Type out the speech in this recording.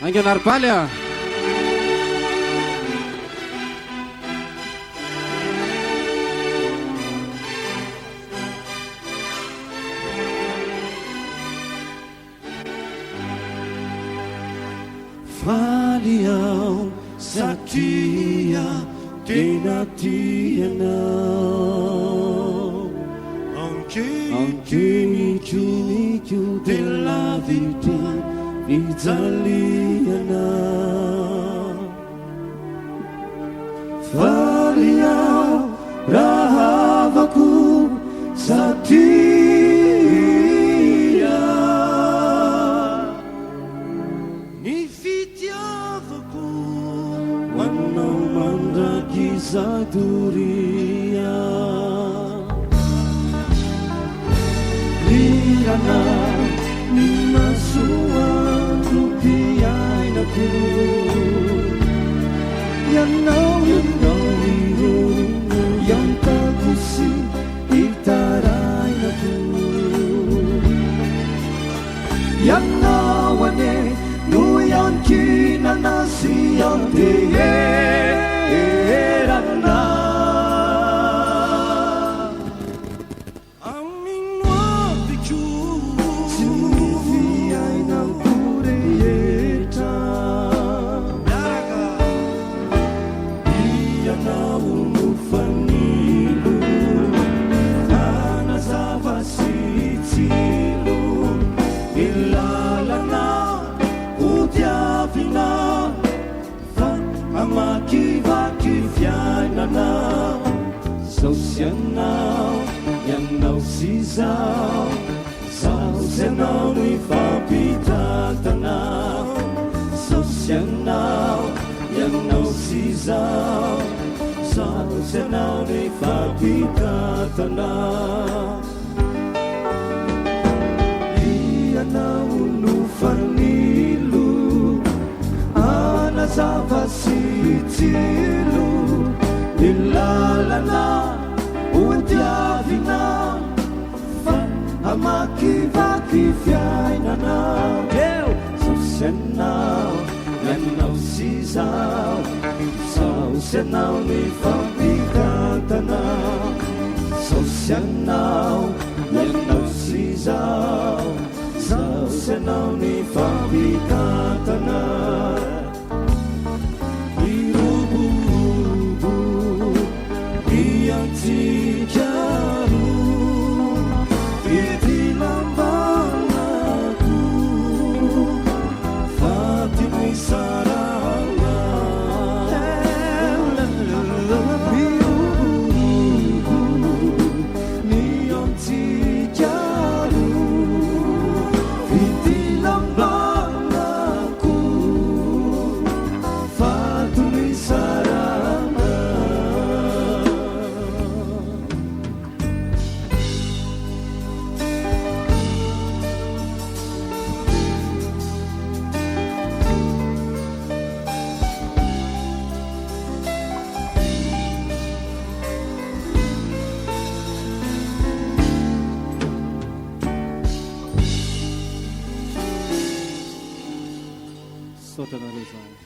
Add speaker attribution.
Speaker 1: Angel Arpalia.
Speaker 2: Faliao satia tenatianao Angkini della vita Italiana Faliao rahavaku satia Nifitiavaku Wanau mandaki saturia Lirana Nina suatu piainaku Yang irunu Yang takusi itarainaku Yang nawane Nuyan kinanasi yang tierana Now, yang nau sisau, senau ni fapita tanau. Now, yang nau sisau, senau ni fapita tanau. Ia nau nufanilu, anasava sitilu, ilalana. Udiavina Fan Hamaki Fiainana So senau Yan nau sisau So senau ni fapikatana So senau Yan nau sisau So senau ni fapikatana
Speaker 1: Soto na Rizal.